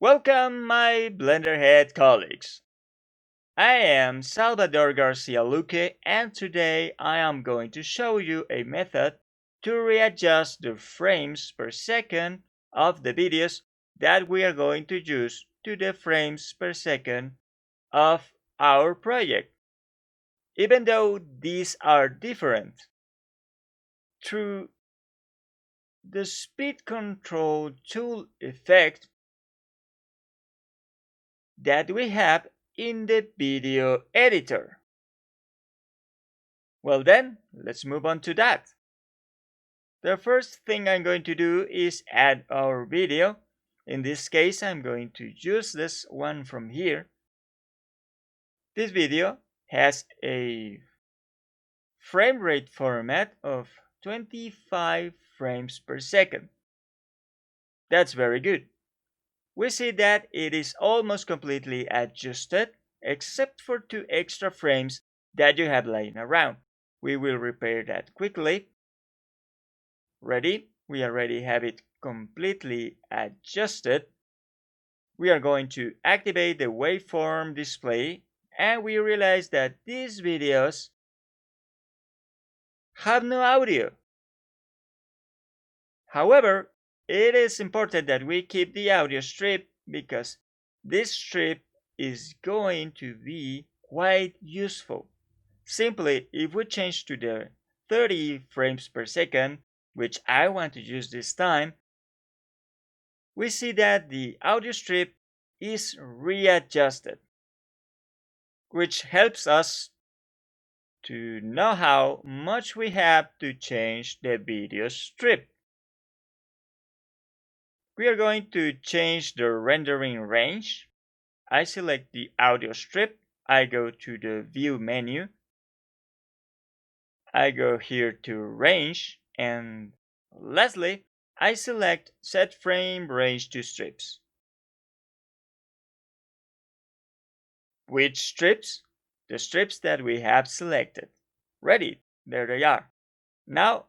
Welcome, my Blenderhead colleagues. I am Salvador García Luque, and today I am going to show you a method to readjust the frames per second of the videos that we are going to use to the frames per second of our project, even though these are different. Through the speed control tool effect that we have in the video editor. Well then, let's move on to that. The first thing I'm going to do is add our video. In this case, I'm going to use this one from here. This video has a frame rate format of 25 frames per second. That's very good. We see that it is almost completely adjusted except for 2 extra frames that you have laying around. We will repair that quickly. Ready? We already have it completely adjusted. We are going to activate the waveform display, and we realize that these videos have no audio. However, it is important that we keep the audio strip because this strip is going to be quite useful. Simply, if we change to the 30 frames per second, which I want to use this time, we see that the audio strip is readjusted, which helps us to know how much we have to change the video strip. We are going to change the rendering range. I select the audio strip. I go to the view menu. I go here to range, and lastly, I select set frame range to strips. Which strips? The strips that we have selected. Ready, there they are. Now,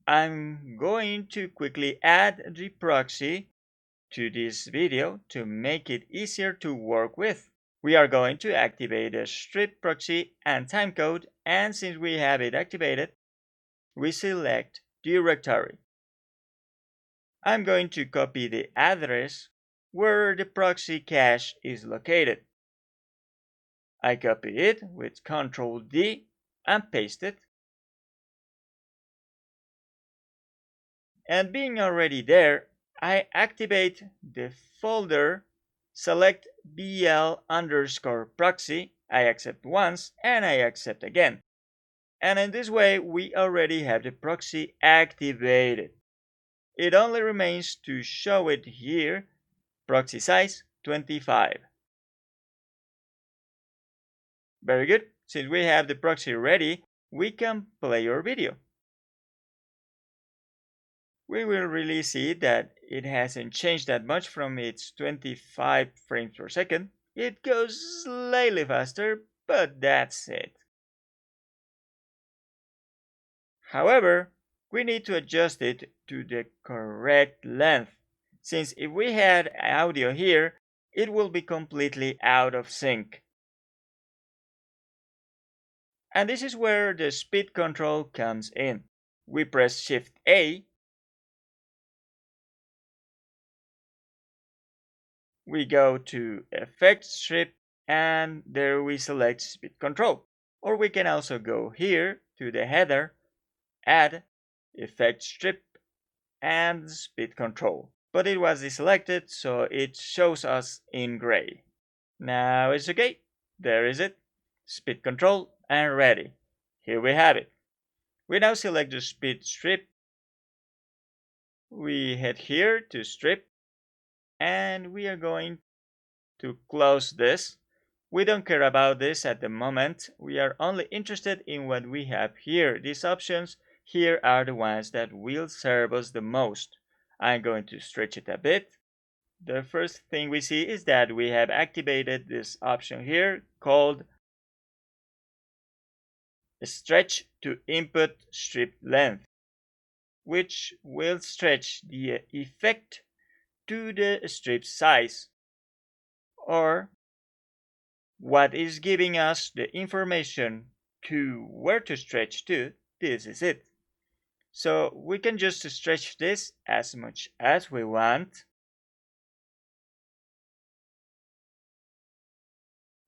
I'm going to quickly add the proxy to this video to make it easier to work with. We are going to activate the strip proxy and timecode, and since we have it activated, we select directory. I'm going to copy the address where the proxy cache is located. I copy it with Ctrl D and paste it. And being already there, I activate the folder, select BL_proxy, I accept once, and I accept again. And in this way, we already have the proxy activated. It only remains to show it here, proxy size 25. Very good. Since we have the proxy ready, we can play our video. We will really see that it hasn't changed that much from its 25 frames per second. It goes slightly faster, but that's it. However, we need to adjust it to the correct length, since if we had audio here, it will be completely out of sync. And this is where the speed control comes in. We press Shift A. We go to Effect Strip, and there we select Speed Control. Or we can also go here to the header, add Effect Strip, and Speed Control. But it was deselected, so it shows us in gray. Now it's okay. There is it. Speed Control and ready. Here we have it. We now select the Speed Strip. We head here to Strip, and we are going to close this. We don't care about this at the moment. We are only interested in what we have here. These options here are the ones that will serve us the most. I'm going to stretch it a bit. The first thing we see is that we have activated this option here called stretch to input strip length, which will stretch the effect to the strip size, or what is giving us the information to where to stretch to. This is it. So we can just stretch this as much as we want.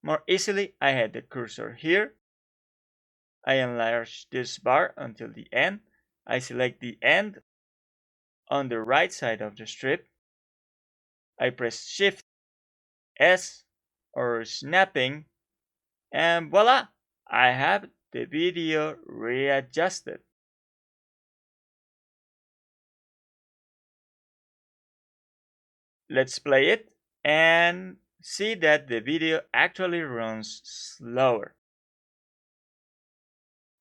More easily, I had the cursor here. I enlarge this bar until the end. I select the end on the right side of the strip. I press Shift S or snapping, and voila! I have the video readjusted. Let's play it and see that the video actually runs slower.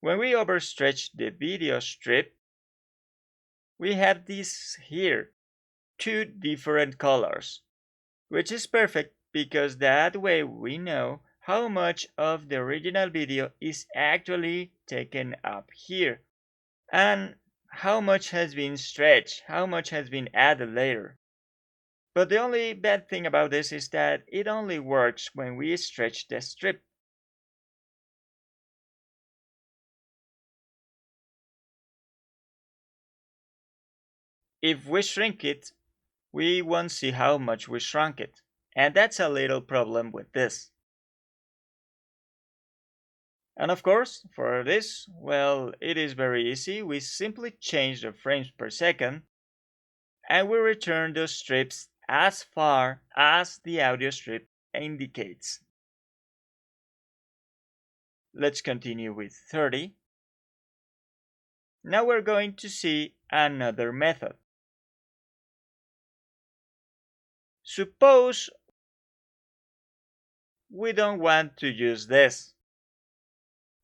When we overstretch the video strip, we have this here, two different colors, which is perfect because that way we know how much of the original video is actually taken up here and how much has been stretched, how much has been added later. But the only bad thing about this is that it only works when we stretch the strip. If we shrink it, we won't see how much we shrunk it, and that's a little problem with this. And of course, for this, well, it is very easy. We simply change the frames per second and we return those strips as far as the audio strip indicates. Let's continue with 30. Now we're going to see another method. Suppose we don't want to use this.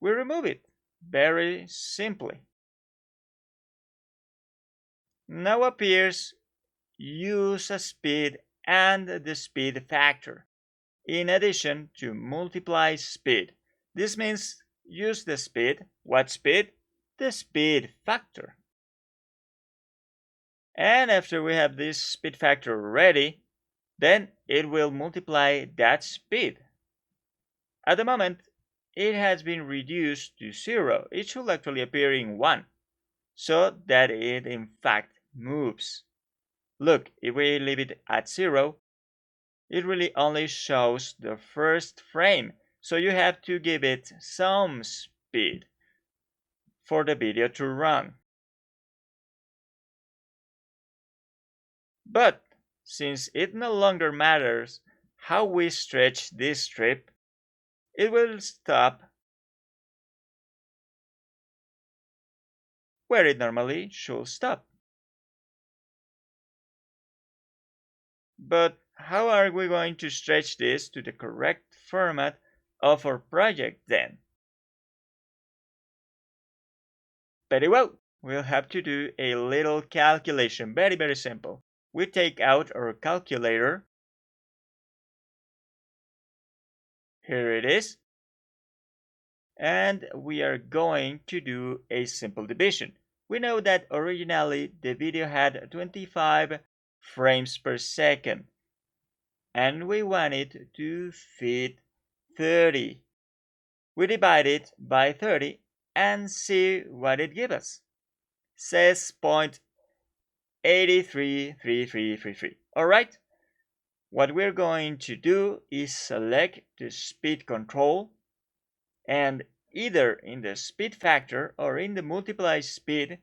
We remove it very simply. Now appears use a speed and the speed factor, in addition to multiply speed. This means use the speed. What speed? The speed factor. And after we have this speed factor ready, then it will multiply that speed. At the moment, it has been reduced to 0. It should actually appear in 1, so that it in fact moves. Look, if we leave it at 0, it really only shows the first frame, so you have to give it some speed for the video to run. But since it no longer matters how we stretch this strip, it will stop where it normally should stop. But how are we going to stretch this to the correct format of our project then? Very well, we'll have to do a little calculation, very simple. We take out our calculator. Here it is. And we are going to do a simple division. We know that originally the video had 25 frames per second and we want it to fit 30. We divide it by 30 and see what it gives us. Says 0.833333. Alright, what we're going to do is select the speed control, and either in the speed factor or in the multiply speed,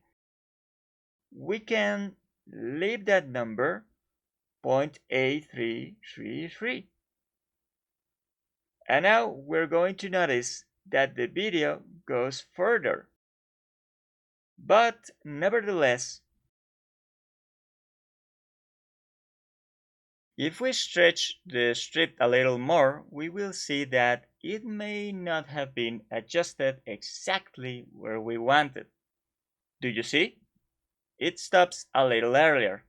we can leave that number 0.8333. And now we're going to notice that the video goes further. But nevertheless, if we stretch the strip a little more, we will see that it may not have been adjusted exactly where we wanted. Do you see? It stops a little earlier.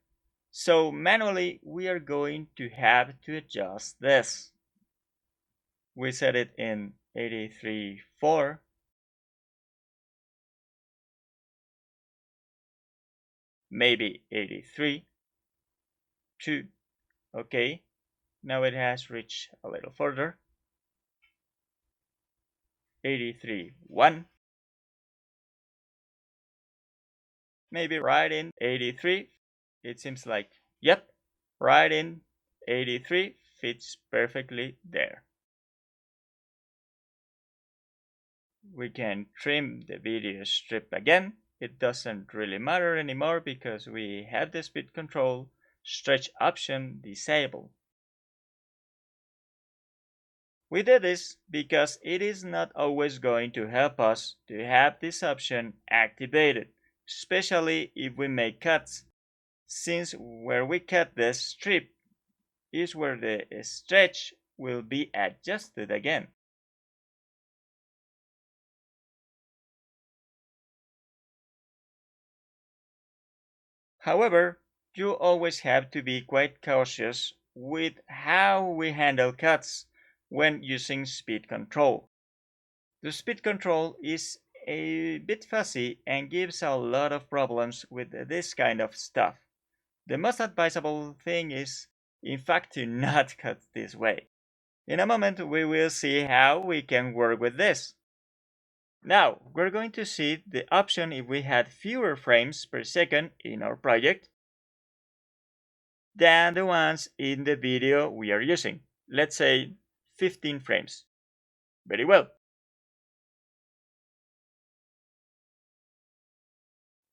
So manually, we are going to have to adjust this. We set it in 83.4. Maybe 83. 2. Okay, now it has reached a little further. 83.1. Maybe right in 83. It seems like, yep, right in 83 fits perfectly there. We can trim the video strip again. It doesn't really matter anymore because we have the speed control stretch option disabled. We did this because it is not always going to help us to have this option activated, especially if we make cuts, since where we cut the strip is where the stretch will be adjusted again. However, you always have to be quite cautious with how we handle cuts when using speed control. The speed control is a bit fussy and gives a lot of problems with this kind of stuff. The most advisable thing is, in fact, to not cut this way. In a moment, we will see how we can work with this. Now, we're going to see the option if we had fewer frames per second in our project than the ones in the video we are using. Let's say 15 frames. Very well.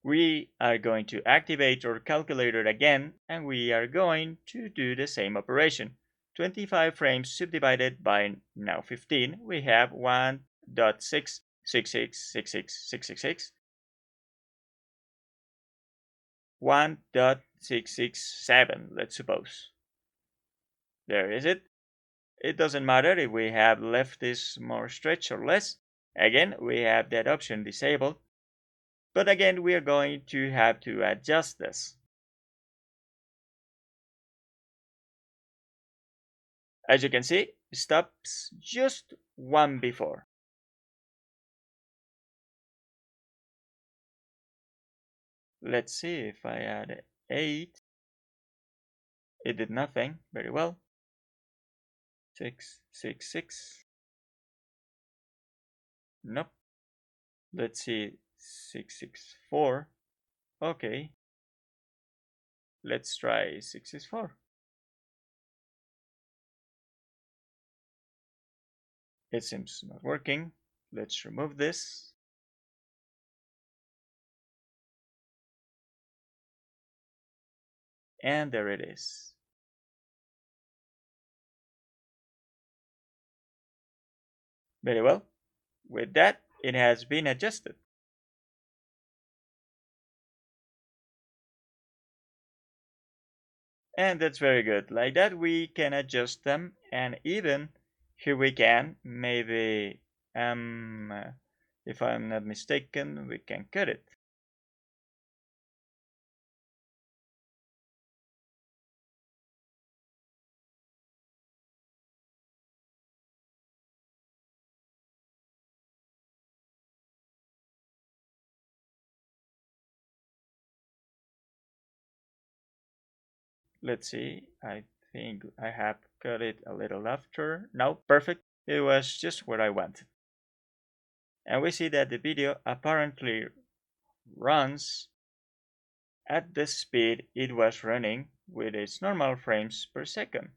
We are going to activate our calculator again, and we are going to do the same operation. 25 frames subdivided by now 15, we have 1.6666666, 1.667, let's suppose. There is it. It doesn't matter if we have left this more stretch or less. Again, we have that option disabled. But again, we are going to have to adjust this. As you can see, it stops just one before. Let's see if I add 8. It did nothing. Very well. 6, 6, 6. Nope. Let's see. 6, 6, 4. Okay. Let's try 6, 6, 4. It seems not working. Let's remove this. And there it is. Very well. With that, it has been adjusted. And that's very good. Like that, we can adjust them, and even here we can maybe, if I'm not mistaken, we can cut it. Let's see. I think I have cut it a little after. No, perfect. It was just what I wanted. And we see that the video apparently runs at the speed it was running with its normal frames per second.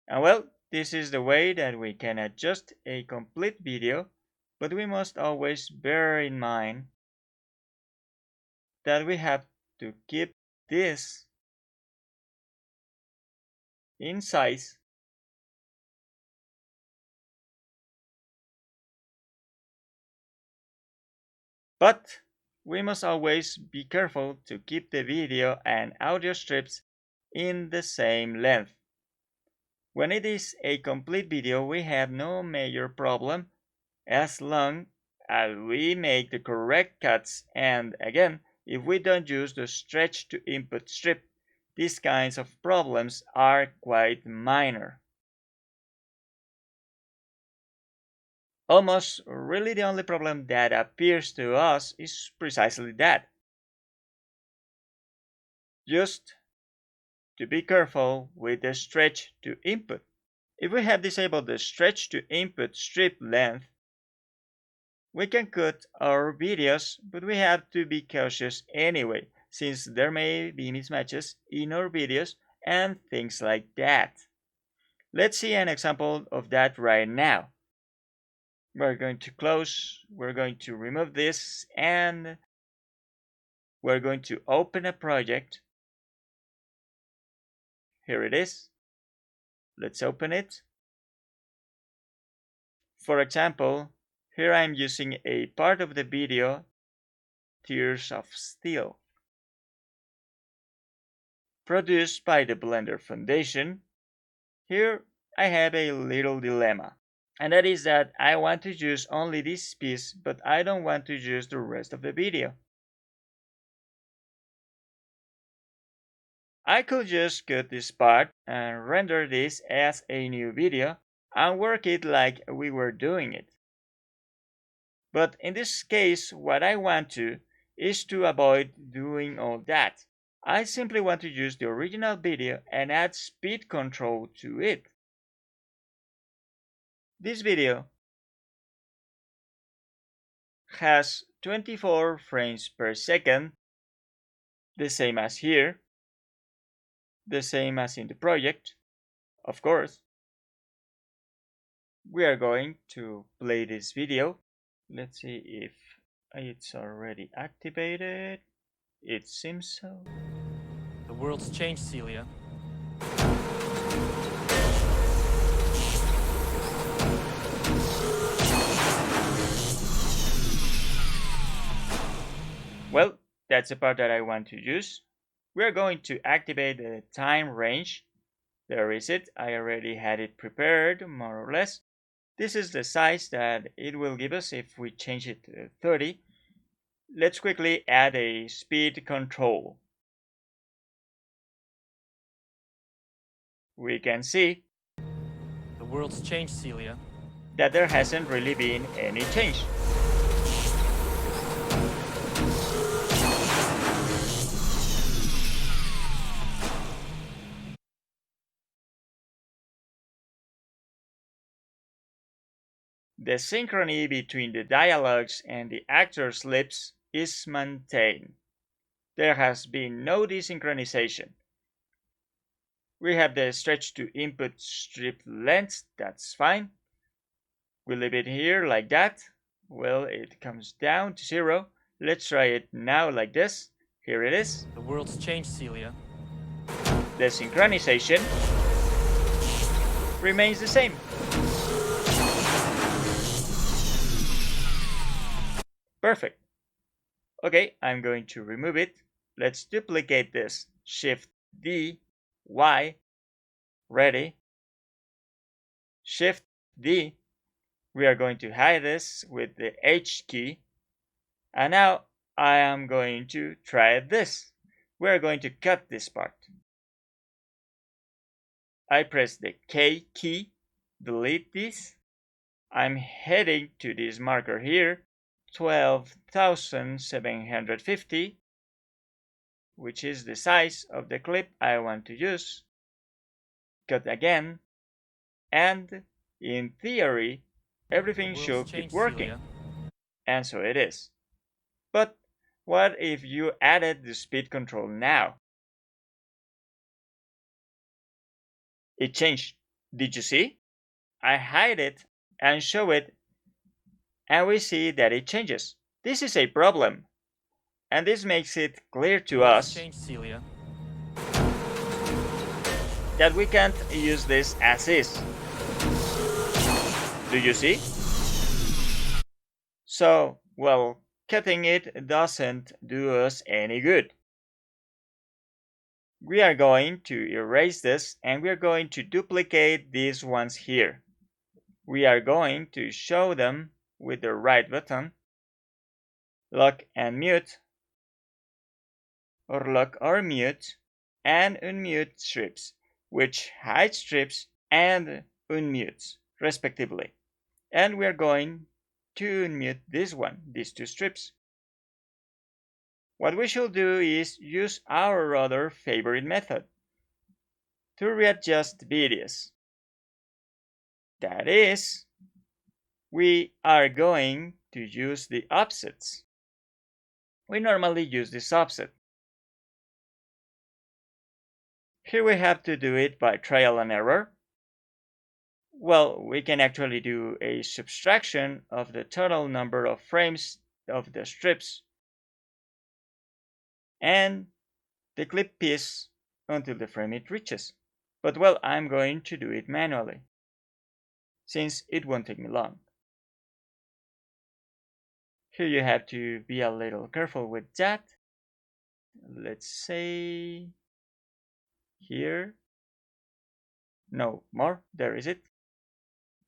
And well, this is the way that we can adjust a complete video, but we must always bear in mind that we have to keep this in size but we must always be careful to keep the video and audio strips in the same length. When it is a complete video, we have no major problem as long as we make the correct cuts, and again, if we don't use the stretch to input strip, these kinds of problems are quite minor. Almost really the only problem that appears to us is precisely that. Just to be careful with the stretch to input. If we have disabled the stretch to input strip length, we can cut our videos, but we have to be cautious anyway, since there may be mismatches in our videos and things like that. Let's see an example of that right now. We're going to close, we're going to remove this, and we're going to open a project. Here it is. Let's open it. For example, here I'm using a part of the video, Tears of Steel, produced by the Blender Foundation. Here I have a little dilemma, and that is that I want to use only this piece, but I don't want to use the rest of the video. I could just cut this part and render this as a new video and work it like we were doing it. But in this case, what I want to is to avoid doing all that. I simply want to use the original video and add speed control to it. This video has 24 frames per second, the same as here, the same as in the project, of course. We are going to play this video. Let's see if it's already activated. It seems so. The world's changed, Celia. Well, that's the part that I want to use. We're going to activate the time range. There is it. I already had it prepared, more or less. This is the size that it will give us if we change it to 30. Let's quickly add a speed control. We can see the world's changed, Celia, that there hasn't really been any change. The synchrony between the dialogues and the actors' lips is maintained. There has been no desynchronization. We have the stretch to input strip length, that's fine. We leave it here like that. Well, it comes down to 0. Let's try it now like this. Here it is. The world's changed, Celia. The synchronization remains the same. Perfect. Okay, I'm going to remove it. Let's duplicate this. Shift D, Y, ready. Shift D. We are going to hide this with the H key. And now I am going to try this. We are going to cut this part. I press the K key, delete this. I'm heading to this marker here, 12,750, which is the size of the clip I want to use. Cut again, and in theory, everything should keep working. Celia. And so it is. But what if you added the speed control now? It changed. Did you see? I hide it and show it, and we see that it changes. This is a problem, and this makes it clear to us that we can't use this as is. Do you see? So, well, cutting it doesn't do us any good. We are going to erase this, and we are going to duplicate these ones here. We are going to show them with the right button, lock and mute, or lock or mute, and unmute strips, which hide strips and unmutes, respectively. And we are going to unmute these two strips. What we should do is use our other favorite method to readjust videos. That is, we are going to use the offsets. We normally use this offset. Here we have to do it by trial and error. Well, we can actually do a subtraction of the total number of frames of the strips and the clip piece until the frame it reaches. But well, I'm going to do it manually, since it won't take me long. Here you have to be a little careful with that. Let's say here. No, more. There is it.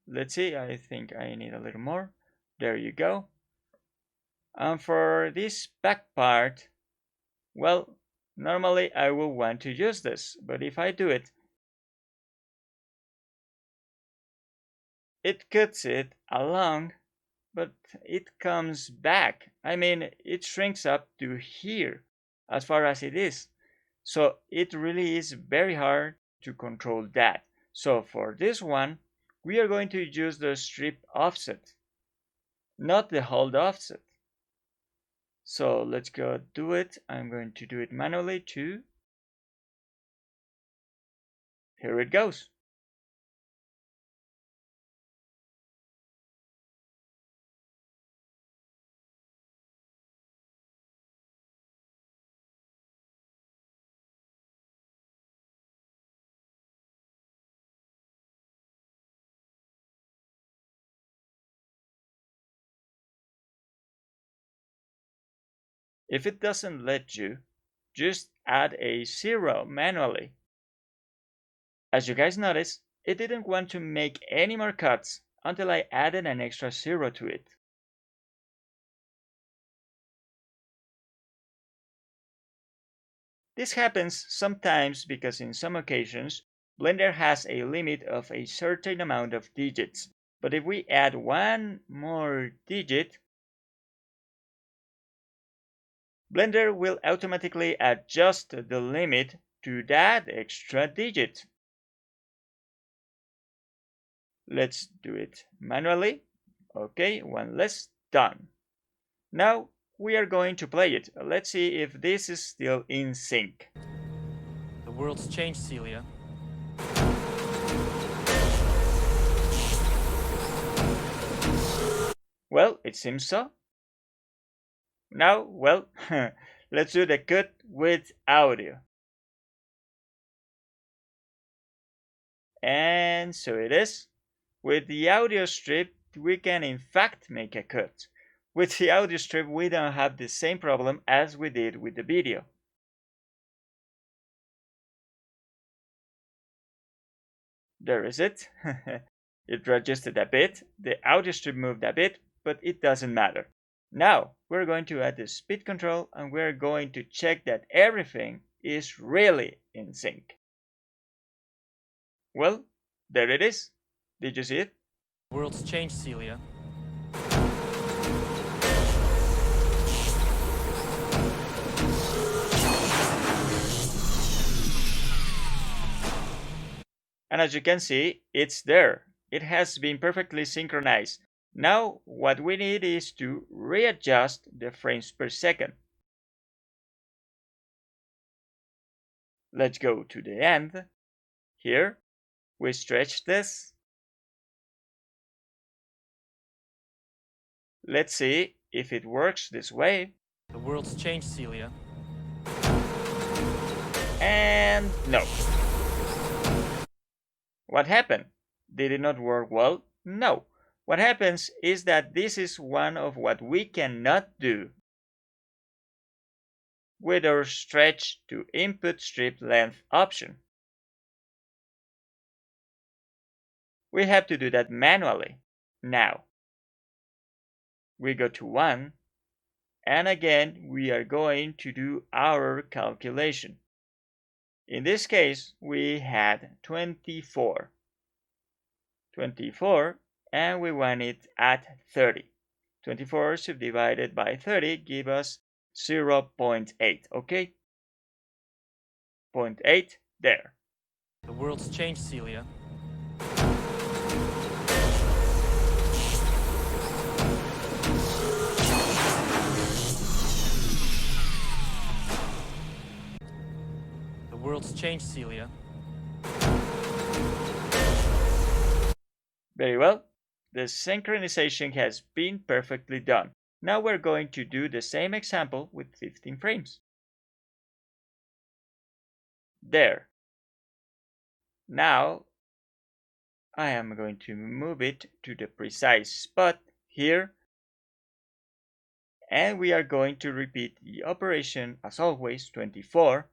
Let's see, I think I need a little more. There you go. And for this back part, well, normally I will want to use this, but if I do it, it cuts it along, but it comes back. I mean, it shrinks up to here as far as it is. So it really is very hard to control that. So for this one, we are going to use the strip offset, not the hold offset. So let's go do it. I'm going to do it manually too. Here it goes. If it doesn't let you, just add a 0 manually. As you guys notice, it didn't want to make any more cuts until I added an extra 0 to it. This happens sometimes because in some occasions, Blender has a limit of a certain amount of digits. But if we add one more digit, Blender will automatically adjust the limit to that extra digit. Let's do it manually. Okay, one less, done. Now we are going to play it. Let's see if this is still in sync. The world's changed, Celia. Well, it seems so. Now, well, let's do the cut with audio. And so it is. With the audio strip, we can in fact make a cut. With the audio strip, we don't have the same problem as we did with the video. There is it. It registered a bit, the audio strip moved a bit, but it doesn't matter. Now, we're going to add the speed control and we're going to check that everything is really in sync. Well, there it is. Did you see it? The world's changed, Celia. And as you can see, it's there. It has been perfectly synchronized. Now, what we need is to readjust the frames per second. Let's go to the end. Here, we stretch this. Let's see if it works this way. The world's changed, Celia. And no. What happened? Did it not work well? No. What happens is that this is one of what we cannot do with our stretch to input strip length option. We have to do that manually. Now, we go to 1, and again we are going to do our calculation. In this case, we had 24. 24 and we want it at 30. 24 subdivided by 30 give us 0.8, okay? 0.8 there. The world's changed, Celia. The world's changed, Celia. Very well. The synchronization has been perfectly done. Now we're going to do the same example with 15 frames. There. Now I am going to move it to the precise spot here, and we are going to repeat the operation as always, 24,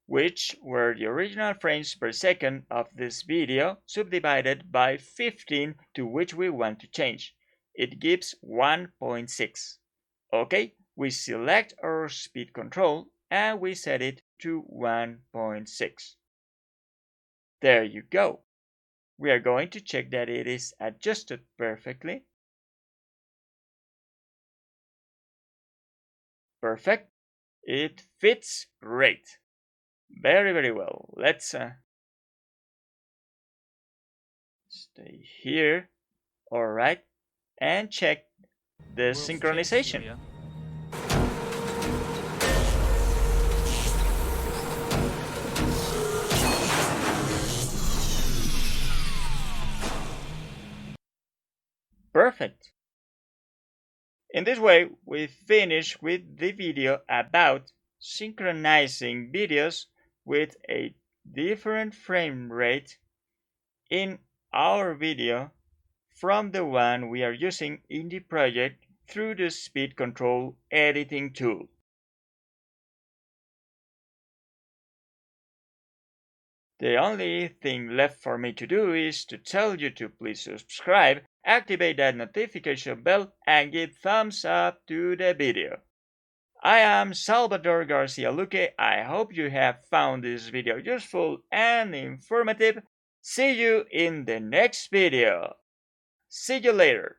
which were the original frames per second of this video subdivided by 15, to which we want to change. It gives 1.6. Okay, we select our speed control and we set it to 1.6. There you go. We are going to check that it is adjusted perfectly. Perfect. It fits great. Very, very well. Let's stay here. All right. And check the synchronization. Celia. Perfect. In this way, we finish with the video about synchronizing videos with a different frame rate in our video from the one we are using in the project through the speed control editing tool. The only thing left for me to do is to tell you to please subscribe, activate that notification bell, and give thumbs up to the video. I am Salvador García Luque. I hope you have found this video useful and informative. See you in the next video. See you later.